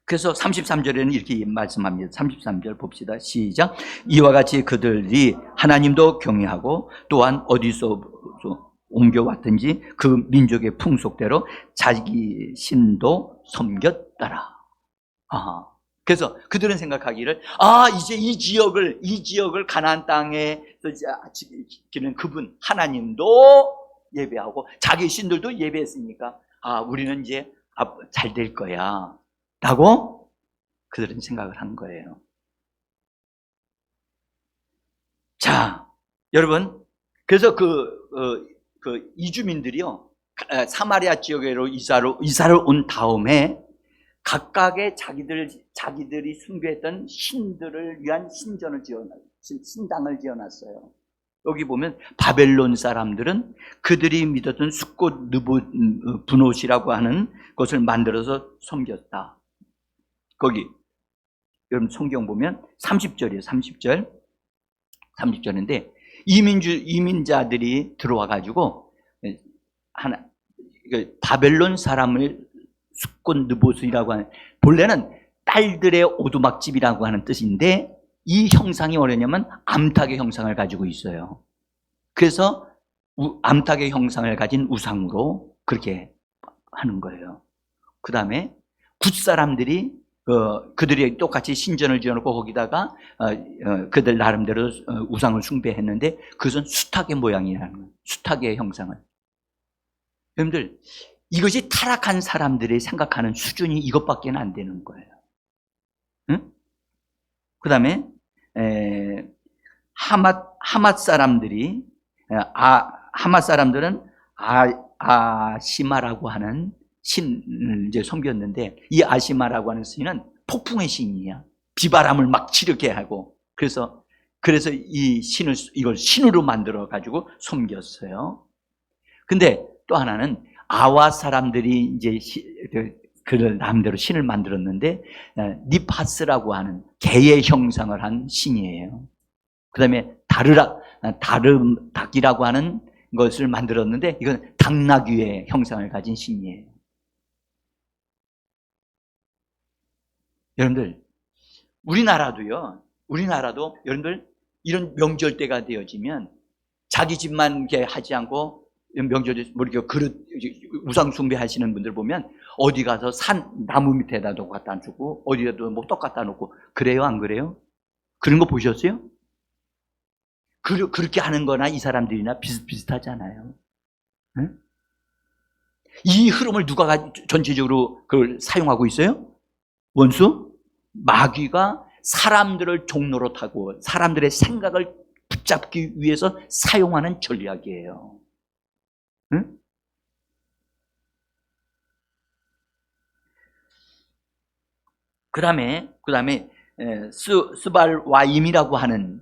그래서 33절에는 이렇게 말씀합니다. 33절 봅시다. 시작. 이와 같이 그들이 하나님도 경외하고 또한 어디서 옮겨왔든지 그 민족의 풍속대로 자기 신도 섬겼더라. 그래서 그들은 생각하기를 이제 이 지역을 가나안 땅에 지키는 그분 하나님도 예배하고 자기 신들도 예배했으니까 우리는 이제 잘 될 거야 라고 그들은 생각을 한 거예요. 자, 여러분, 그래서 그 이주민들이요, 사마리아 지역으로 이사를 온 다음에 각각의 자기들이 숭배했던 신들을 위한 신당을 지어놨어요. 여기 보면 바벨론 사람들은 그들이 믿었던 숫꽃 브노시라고 하는 것을 만들어서 섬겼다. 거기 여러분 성경 보면 30절이에요. 30절인데 이민자들이 들어와 가지고 바벨론 사람을 숫꽃 느보스라고 하는, 본래는 딸들의 오두막집이라고 하는 뜻인데 이 형상이 뭐냐면 암탉의 형상을 가지고 있어요. 그래서 암탉의 형상을 가진 우상으로 그렇게 하는 거예요. 그 다음에 굿사람들이 그들이 똑같이 신전을 지어놓고 거기다가 그들 나름대로 우상을 숭배했는데 그것은 수탉의 모양이라는 거예요. 수탉의 형상을. 여러분들, 이것이 타락한 사람들이 생각하는 수준이 이것밖에 안 되는 거예요. 응? 그 다음에 하맛 사람들은 아시마라고 하는 신을 이제 섬겼는데, 이 아시마라고 하는 신은 폭풍의 신이야. 비바람을 막 치르게 하고, 그래서 이걸 신으로 만들어 가지고 섬겼어요. 근데 또 하나는 아와 사람들이 이제 그들 나름대로 신을 만들었는데 니파스라고 하는 개의 형상을 한 신이에요. 그 다음에 다름닭이라고 하는 것을 만들었는데 이건 당나귀의 형상을 가진 신이에요. 여러분들, 우리나라도 여러분들 이런 명절 때가 되어지면 자기 집만 이렇게 하지 않고 명절에 그릇 우상 숭배하시는 분들 보면 어디 가서 나무 밑에다 갖다 주고 어디에도 떡 갖다 놓고 그래요, 안 그래요? 그런 거 보셨어요? 그렇게 하는 거나 이 사람들이나 비슷하잖아요. 응? 이 흐름을 누가 전체적으로 그걸 사용하고 있어요? 원수? 마귀가 사람들을 종로로 타고 사람들의 생각을 붙잡기 위해서 사용하는 전략이에요. 응? 그다음에 스발와임이라고 하는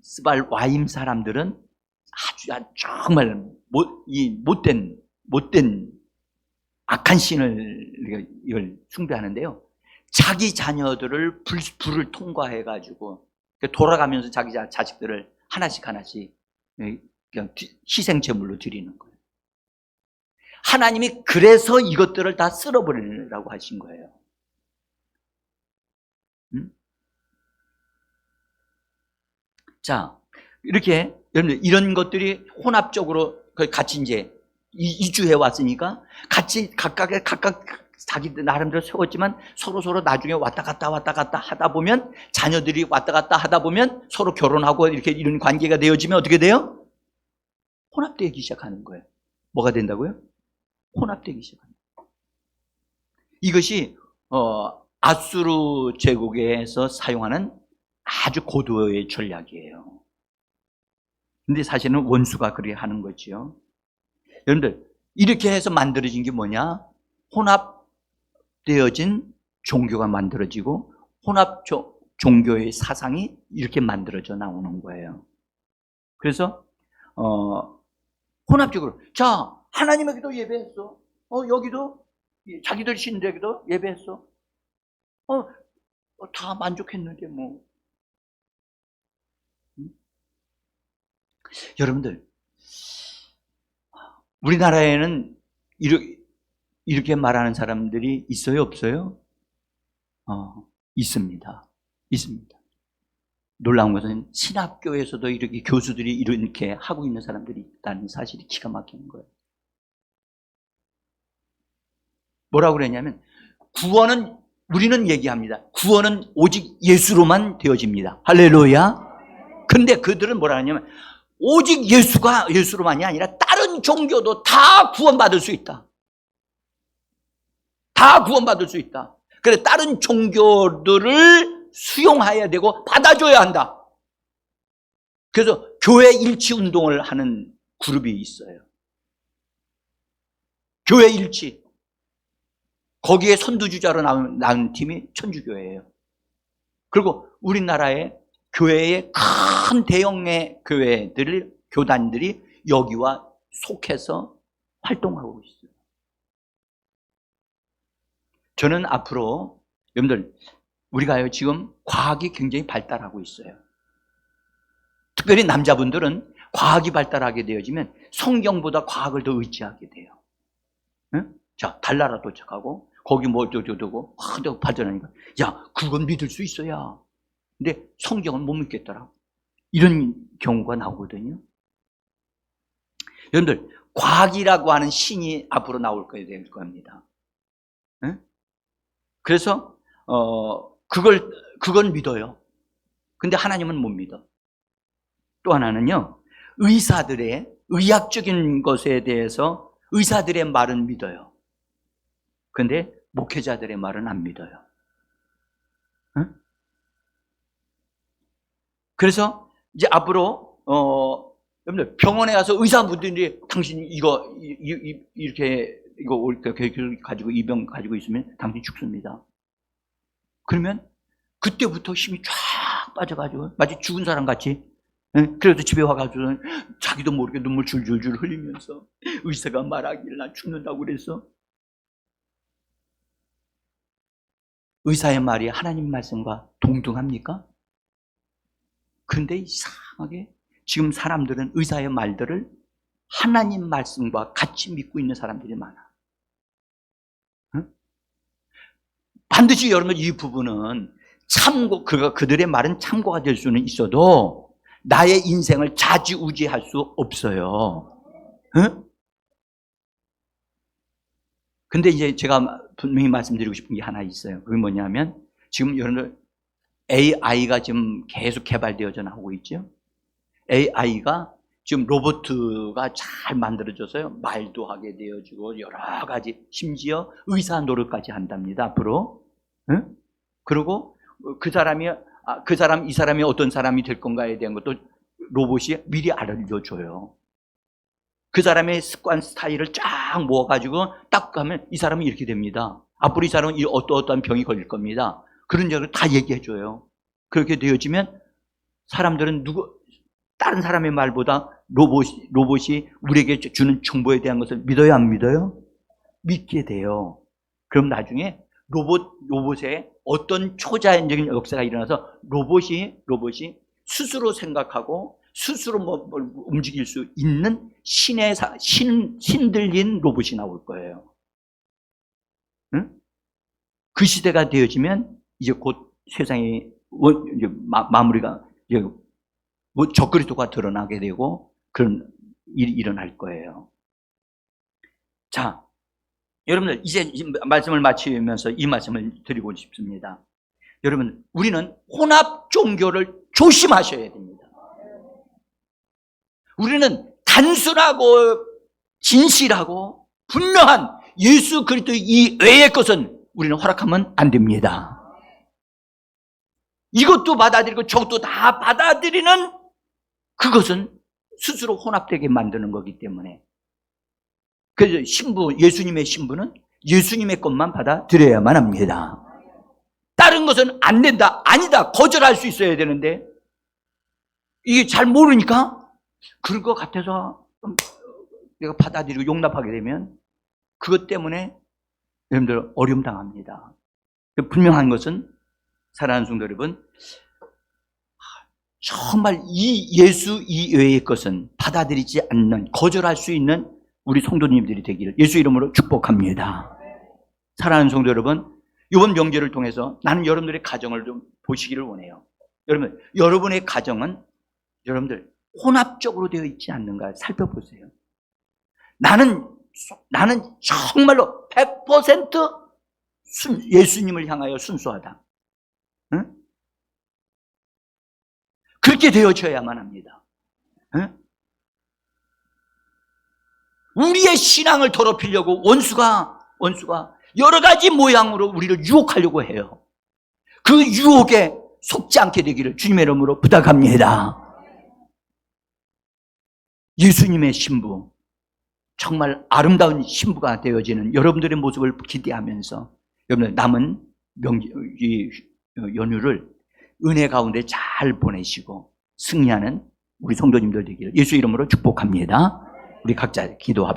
스발와임 사람들은 아주 정말 못된 악한 신을 이걸 숭배하는데요. 자기 자녀들을 불을 통과해가지고 돌아가면서 자기 자식들을 하나씩 그냥 희생제물로 드리는 거예요. 하나님이 그래서 이것들을 다 쓸어버리라고 하신 거예요. 자, 이렇게 여러분들 이런 것들이 혼합적으로 같이 이제 이주해 왔으니까 같이 각각 자기들 나름대로 세웠지만 서로 나중에 왔다 갔다 하다 보면 자녀들이 왔다 갔다 하다 보면 서로 결혼하고 이렇게 이런 관계가 되어지면 어떻게 돼요? 혼합되기 시작하는 거예요. 뭐가 된다고요? 혼합되기 시작합니다. 이것이 아수르 제국에서 사용하는 아주 고도의 전략이에요. 근데 사실은 원수가 그렇게 하는 거지요. 여러분들 이렇게 해서 만들어진 게 뭐냐? 혼합되어진 종교가 만들어지고 혼합 종교의 사상이 이렇게 만들어져 나오는 거예요. 그래서 혼합적으로 자 하나님에게도 예배했어. 여기도 자기들 신들에게도 예배했어. 다 만족했는데 뭐. 여러분들 우리나라에는 이렇게 말하는 사람들이 있어요, 없어요? 있습니다. 놀라운 것은 신학교에서도 이렇게 교수들이 이렇게 하고 있는 사람들이 있다는 사실이 기가 막히는 거예요. 뭐라고 그랬냐면 우리는 얘기합니다. 구원은 오직 예수로만 되어집니다. 할렐루야. 근데 그들은 뭐라 하냐면 오직 예수로만이 아니라 다른 종교도 다 구원받을 수 있다. 다 구원받을 수 있다. 그래 다른 종교들을 수용해야 되고 받아줘야 한다. 그래서 교회 일치 운동을 하는 그룹이 있어요. 교회 일치. 거기에 선두주자로 나온 팀이 천주교회예요. 그리고 우리나라의 교회의 큰 대형의 교단들이 여기와 속해서 활동하고 있어요. 저는 앞으로 여러분들 우리가요 지금 과학이 굉장히 발달하고 있어요. 특별히 남자분들은 과학이 발달하게 되어지면 성경보다 과학을 더 의지하게 돼요. 응? 자, 달나라 도착하고 거기 뭐 어쩌고 발전하니까 야 그건 믿을 수 있어야. 근데 성경은 못 믿겠더라. 이런 경우가 나오거든요. 여러분들 과학이라고 하는 신이 앞으로 나올 거야 될 겁니다. 응? 그래서 그건 믿어요. 근데 하나님은 못 믿어. 또 하나는요, 의사들의 의학적인 것에 대해서 의사들의 말은 믿어요. 근데 목회자들의 말은 안 믿어요. 응? 그래서 이제 앞으로 여러분들 병원에 가서 의사분들이 당신 이렇게 가지고 이 병 가지고 있으면 당신 죽습니다. 그러면 그때부터 힘이 쫙 빠져가지고 마치 죽은 사람 같이. 그래도 집에 와가지고 자기도 모르게 눈물 줄줄줄 흘리면서 의사가 말하길 나 죽는다고 그랬어. 의사의 말이 하나님 말씀과 동등합니까? 그런데 이상하게 지금 사람들은 의사의 말들을 하나님 말씀과 같이 믿고 있는 사람들이 많아. 응? 반드시 여러분 이 부분은 그들의 말은 참고가 될 수는 있어도 나의 인생을 좌지우지할 수 없어요. 응? 근데 이제 제가 분명히 말씀드리고 싶은 게 하나 있어요. 그게 뭐냐면 지금 여러분들 AI가 지금 계속 개발되어져 나오고 있죠. AI가 지금 로봇가 잘 만들어져서요. 말도 하게 되어지고 여러 가지 심지어 의사 노릇까지 한답니다. 앞으로. 응? 그리고 이 사람이 어떤 사람이 될 건가에 대한 것도 로봇이 미리 알려줘요. 그 사람의 습관 스타일을 쫙 모아가지고 딱 가면 이 사람은 이렇게 됩니다. 아프리카는 이 어떠한 병이 걸릴 겁니다. 그런 점을 다 얘기해줘요. 그렇게 되어지면 사람들은 다른 사람의 말보다 로봇이 우리에게 주는 정보에 대한 것을 믿어요, 안 믿어요? 믿게 돼요. 그럼 나중에 로봇에 어떤 초자연적인 역사가 일어나서 로봇이 스스로 생각하고 스스로 뭘 움직일 수 있는 신들린 로봇이 나올 거예요. 응? 그 시대가 되어지면 이제 곧 세상이 마무리가 적그리스도가 드러나게 되고 그런 일이 일어날 거예요. 자, 여러분들 이제 말씀을 마치면서 이 말씀을 드리고 싶습니다. 여러분, 우리는 혼합 종교를 조심하셔야 됩니다. 우리는 단순하고 진실하고 분명한 예수 그리스도 이외의 것은 우리는 허락하면 안 됩니다. 이것도 받아들이고 저것도 다 받아들이는 그것은 스스로 혼합되게 만드는 거기 때문에, 그래서 예수님의 신부는 예수님의 것만 받아들여야만 합니다. 다른 것은 안 된다, 아니다, 거절할 수 있어야 되는데 이게 잘 모르니까 그럴 것 같아서 내가 받아들이고 용납하게 되면 그것 때문에 여러분들 어려움 당합니다. 분명한 것은 사랑하는 성도 여러분, 정말 이 예수 이외의 것은 받아들이지 않는, 거절할 수 있는 우리 성도님들이 되기를 예수 이름으로 축복합니다. 사랑하는 성도 여러분, 이번 명절을 통해서 나는 여러분들의 가정을 좀 보시기를 원해요. 여러분의 가정은 여러분들 혼합적으로 되어 있지 않는가 살펴보세요. 나는 정말로 100% 예수님을 향하여 순수하다. 응? 그렇게 되어져야만 합니다. 응? 우리의 신앙을 더럽히려고 원수가 여러 가지 모양으로 우리를 유혹하려고 해요. 그 유혹에 속지 않게 되기를 주님의 이름으로 부탁합니다. 예수님의 신부, 정말 아름다운 신부가 되어지는 여러분들의 모습을 기대하면서 여러분들 남은 연휴를 은혜 가운데 잘 보내시고 승리하는 우리 성도님들 되기를 예수 이름으로 축복합니다. 우리 각자 기도합시다.